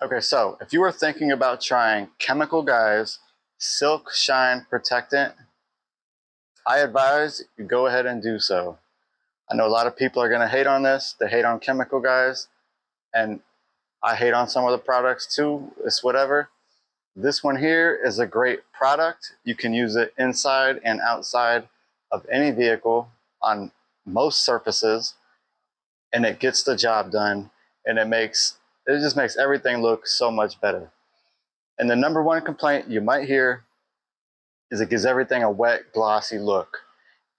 Okay, so if you are thinking about trying Chemical Guys Silk Shine Protectant, I advise you go ahead and do so. I know a lot of people are going to hate on this. They hate on Chemical Guys, and I hate on some of the products too. It's whatever. This one here is a great product. You can use it inside and outside of any vehicle on most surfaces, and it gets the job done, and it just makes everything look so much better. And the number one complaint you might hear is it gives everything a wet, glossy look.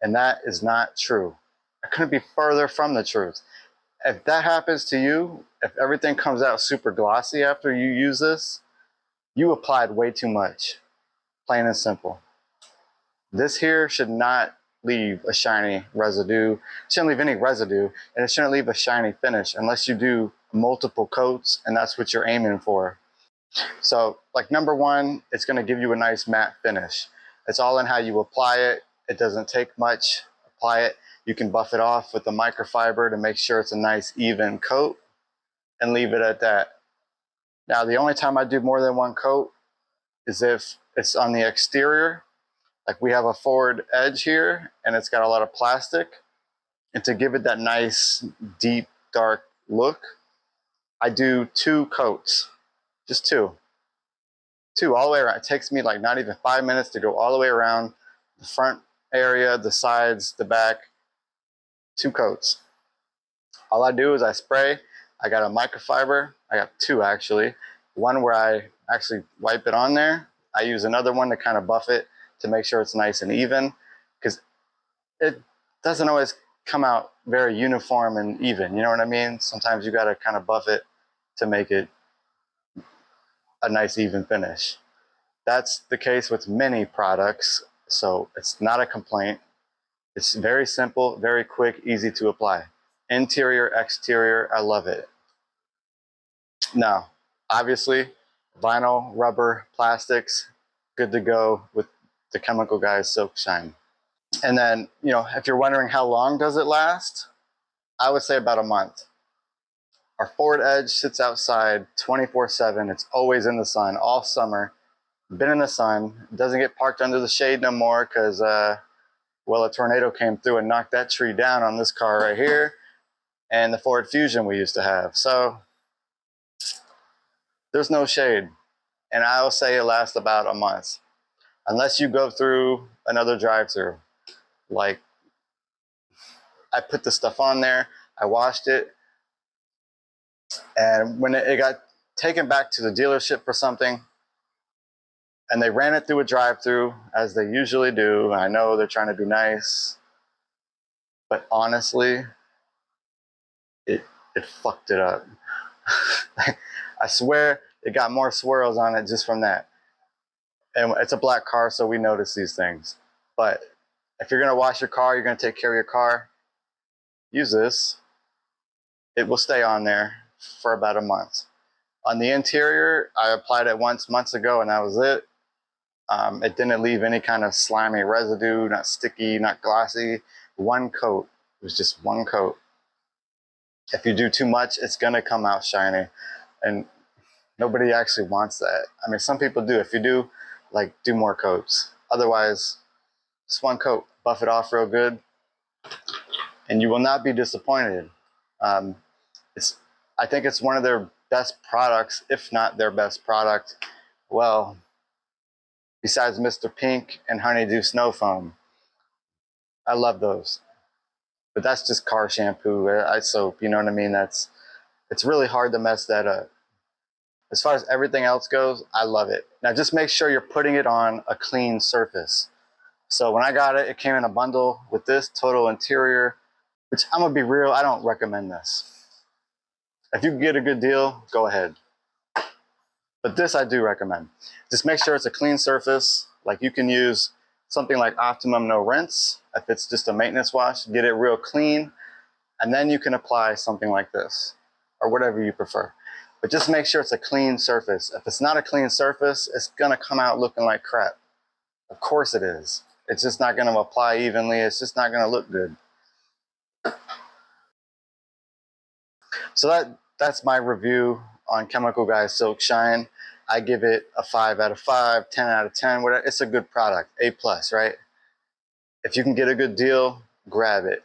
And that is not true. I couldn't be further from the truth. If that happens to you, if everything comes out super glossy after you use this, you applied way too much, plain and simple. This here should not leave a shiny residue. It shouldn't leave any residue, and it shouldn't leave a shiny finish unless you do multiple coats, and that's what you're aiming for. So like number one, it's going to give you a nice matte finish. It's all in how you apply it. It doesn't take much. Apply it. You can buff it off with the microfiber to make sure it's a nice even coat and leave it at that. Now the only time I do more than one coat is if it's on the exterior. Like we have a forward edge here and it's got a lot of plastic. And to give it that nice, deep, dark look, I do 2 coats. Just two all the way around. It takes me like not even 5 minutes to go all the way around the front area, the sides, the back. 2 coats. All I do is I spray. I got a microfiber. I got 2 actually. One where I actually wipe it on there. I use another one to kind of buff it to make sure it's nice and even, because it doesn't always come out very uniform and even. You know what I mean? Sometimes you got to kind of buff it to make it a nice even finish. That's the case with many products, so it's not a complaint. It's very simple, very quick, easy to apply. Interior, exterior, I love it. Now, obviously, vinyl, rubber, plastics, good to go with the Chemical Guys Silk Shine. And then, if you're wondering how long does it last, I would say about a month. Our forward edge sits outside 24/7. It's always in the sun all summer. Been in the sun. Doesn't get parked under the shade no more because, well, a tornado came through and knocked that tree down on this car right here and the Ford Fusion we used to have. So there's no shade. And I'll say it lasts about a month. Unless you go through another drive-through. Like, I put the stuff on there. I washed it. And when it got taken back to the dealership for something, and they ran it through a drive-through, as they usually do. I know they're trying to be nice, but honestly, it fucked it up. I swear it got more swirls on it just from that. And it's a black car, so we notice these things. But if you're gonna wash your car, you're gonna take care of your car, use this. It will stay on there for about a month. On the interior, I applied it once months ago, and that was it. It didn't leave any kind of slimy residue, not sticky, not glossy. One coat. It was just one coat. If you do too much, it's gonna come out shiny, and nobody actually wants that. I mean, some people do. If you do, like, do more coats. Otherwise, just one coat. Buff it off real good, and you will not be disappointed. I think it's one of their best products, if not their best product. Well, besides Mr. Pink and Honeydew Snow Foam. I love those. But that's just car shampoo, soap, you know what I mean? It's really hard to mess that up. As far as everything else goes, I love it. Now just make sure you're putting it on a clean surface. So when I got it, it came in a bundle with this total interior, which I'm gonna be real, I don't recommend this. If you can get a good deal, go ahead. But this I do recommend. Just make sure it's a clean surface. Like you can use something like Optimum No Rinse. If it's just a maintenance wash, get it real clean. And then you can apply something like this or whatever you prefer. But just make sure it's a clean surface. If it's not a clean surface, it's gonna come out looking like crap. Of course it is. It's just not gonna apply evenly. It's just not gonna look good. So that's my review on Chemical Guys Silk Shine. I give it a 5 out of 5, 10 out of 10, whatever. It's a good product, A+, right? If you can get a good deal, grab it.